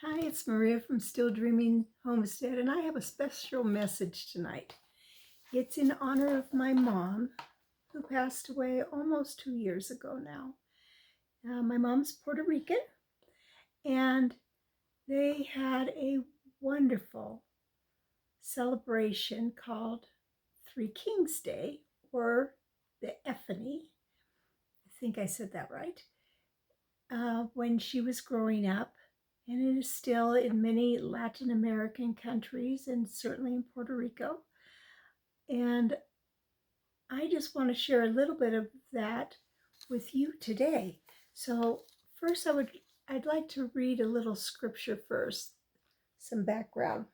Hi, it's Maria from Still Dreaming Homestead, and I have a special message tonight. It's in honor of my mom, who passed away almost 2 years ago now. My mom's Puerto Rican, and they had a wonderful celebration called Three Kings Day, or the Epiphany. I think I said that right. When she was growing up, and it is still in many Latin American countries and certainly in Puerto Rico. And I just want to share a little bit of that with you today. So first I'd like to read a little scripture first, some background.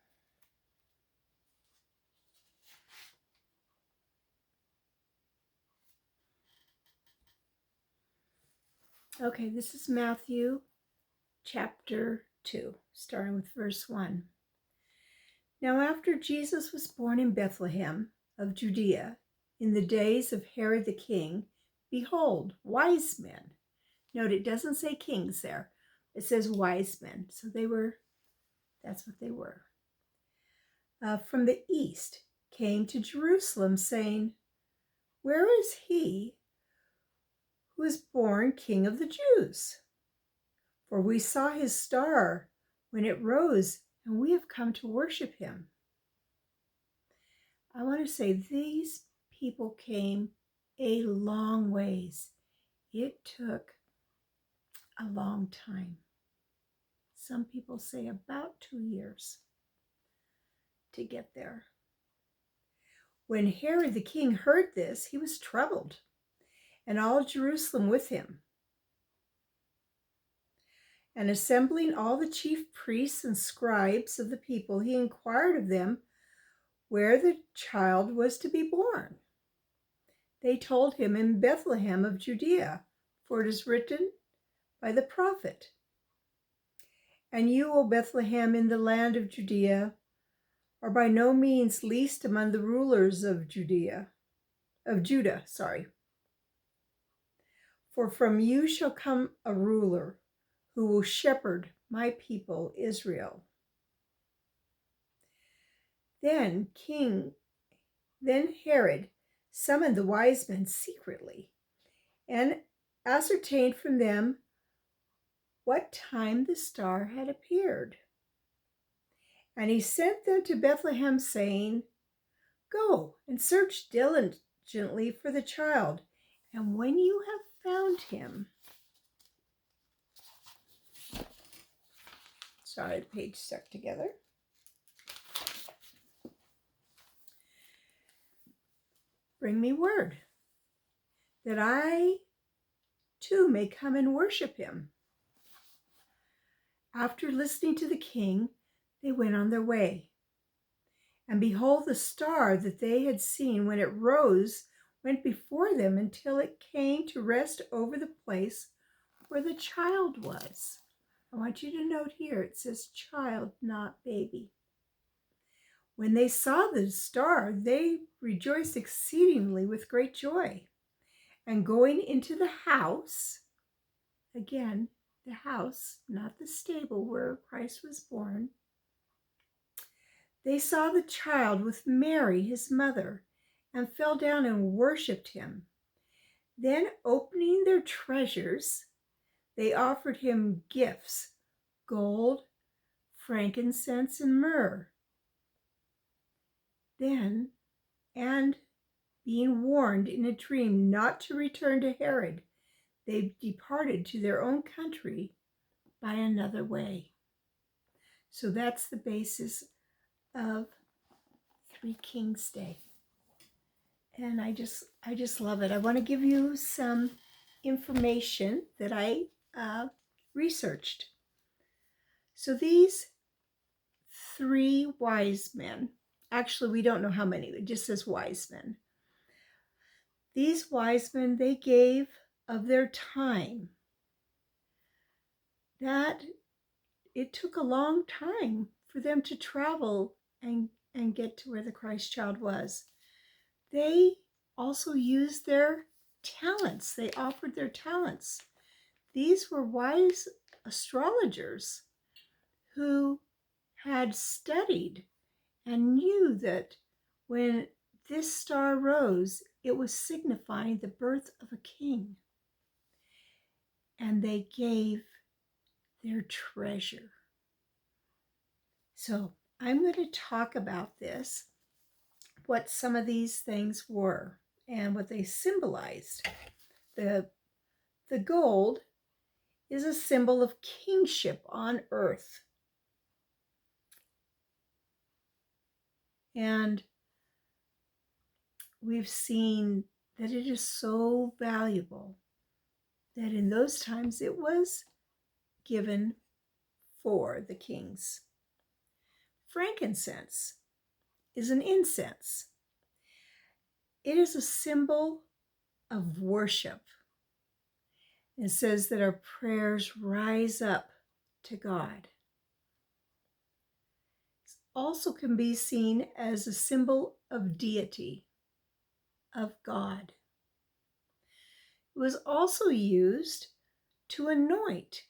Okay, this is Matthew chapter 2, starting with verse 1. Now after Jesus was born in Bethlehem of Judea, in the days of Herod the king, behold, wise men. Note, it doesn't say kings there. It says wise men. So that's what they were. From the east came to Jerusalem, saying, where is he who is born King of the Jews? For we saw his star when it rose, and we have come to worship him. I want to say these people came a long ways. It took a long time. Some people say about 2 years to get there. When Herod the king heard this, he was troubled, and all Jerusalem with him. And assembling all the chief priests and scribes of the people, he inquired of them where the child was to be born. They told him, in Bethlehem of Judea, for it is written by the prophet, and you, O Bethlehem, in the land of Judea, are by no means least among the rulers of Judah. For from you shall come a ruler who will shepherd my people Israel. Then Herod summoned the wise men secretly and ascertained from them what time the star had appeared. And he sent them to Bethlehem, saying, go and search diligently for the child, and when you have found him, sorry, the page stuck together. Bring me word, that I too may come and worship him. After listening to the king, they went on their way. And behold, the star that they had seen when it rose went before them until it came to rest over the place where the child was. I want you to note here, it says child, not baby. When they saw the star, they rejoiced exceedingly with great joy. And going into the house, again, the house, not the stable where Christ was born, they saw the child with Mary, his mother, and fell down and worshipped him. Then, opening their treasures, they offered him gifts, gold, frankincense, and myrrh. Then, and being warned in a dream not to return to Herod, they departed to their own country by another way. So that's the basis of Three Kings Day. And I just love it. I want to give you some information that I researched. So these three wise men, actually we don't know how many, it just says wise men. These wise men, they gave of their time. That it took a long time for them to travel and get to where the Christ child was. They also used their talents. They offered their talents. These were wise astrologers who had studied and knew that when this star rose, it was signifying the birth of a king. And they gave their treasure. So I'm going to talk about this, what some of these things were and what they symbolized. The gold is a symbol of kingship on earth. And we've seen that it is so valuable that in those times it was given for the kings. Frankincense is an incense. It is a symbol of worship. It says that our prayers rise up to God. It also can be seen as a symbol of deity, of God. It was also used to anoint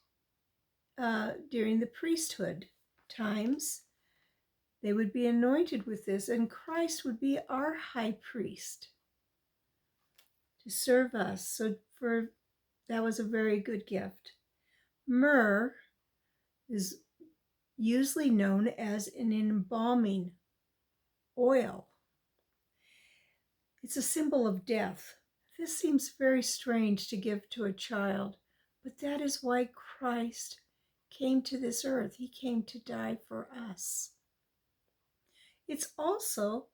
during the priesthood times. They would be anointed with this, and Christ would be our high priest to serve us. So that was a very good gift. Myrrh is usually known as an embalming oil. It's a symbol of death. This seems very strange to give to a child, but that is why Christ came to this earth. He came to die for us. It's also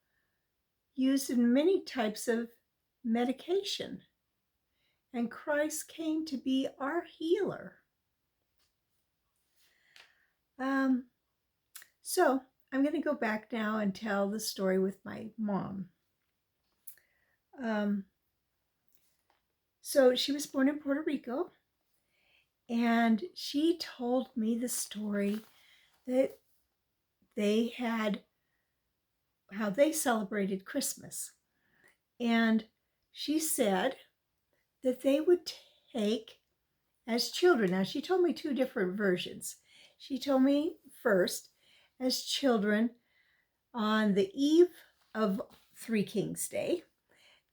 used in many types of medication, and Christ came to be our healer. So I'm going to go back now and tell the story with my mom. So she was born in Puerto Rico, and she told me the story that they had, how they celebrated Christmas. And she said that they would take, as children, now she told me two different versions. She told me first, as children, on the eve of Three Kings Day,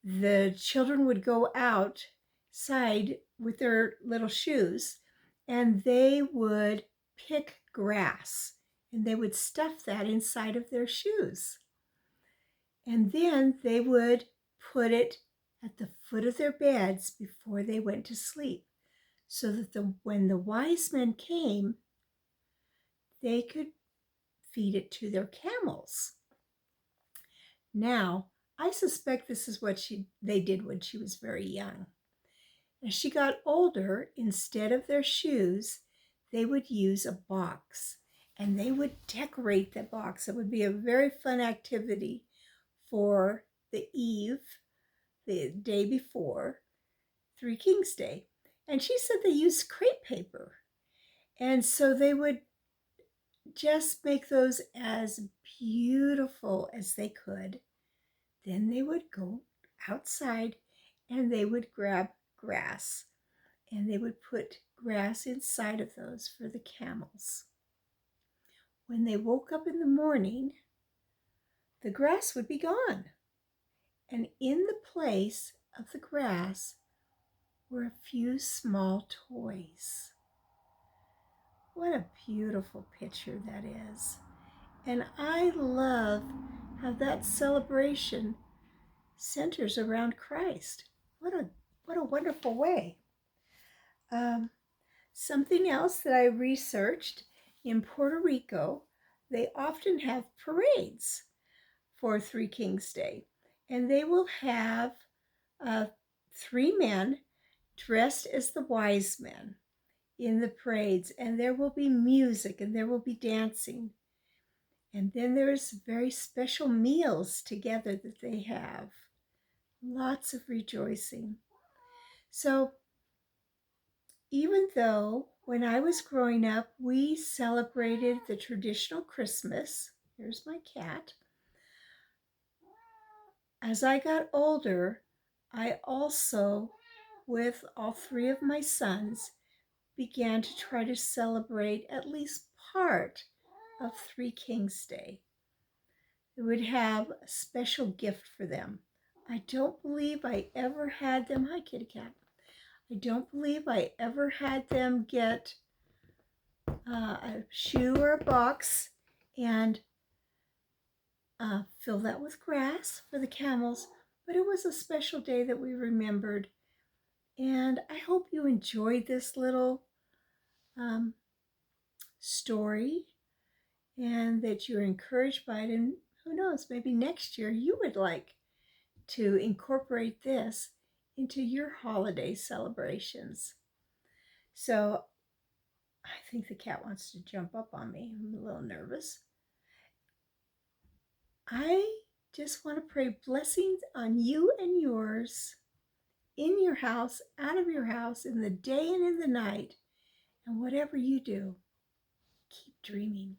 the children would go outside with their little shoes and they would pick grass and they would stuff that inside of their shoes. And then they would put it at the foot of their beds before they went to sleep, so that when the wise men came, they could feed it to their camels. Now, I suspect this is what they did when she was very young. As she got older, instead of their shoes, they would use a box, and they would decorate the box. It would be a very fun activity for the eve, the day before Three Kings Day. And she said they used crepe paper. And so they would just make those as beautiful as they could. Then they would go outside and they would grab grass and they would put grass inside of those for the camels. When they woke up in the morning, the grass would be gone. And in the place of the grass were a few small toys. What a beautiful picture that is. And I love how that celebration centers around Christ. What a wonderful way. Something else that I researched, in Puerto Rico, they often have parades for Three Kings Day. And they will have 3 men dressed as the wise men in the parades. And there will be music and there will be dancing. And then there's very special meals together that they have. Lots of rejoicing. So even though when I was growing up, we celebrated the traditional Christmas, here's my cat. As I got older, I also, with all 3 of my sons, began to try to celebrate at least part of Three Kings Day. It would have a special gift for them. I don't believe I ever had them, hi kitty cat, I don't believe I ever had them get a shoe or a box and fill that with grass for the camels, but it was a special day that we remembered. And I hope you enjoyed this little story and that you're encouraged by it. And who knows, maybe next year you would like to incorporate this into your holiday celebrations. So I think the cat wants to jump up on me. I'm a little nervous. I just want to pray blessings on you and yours, in your house, out of your house, in the day and in the night. And whatever you do, keep dreaming.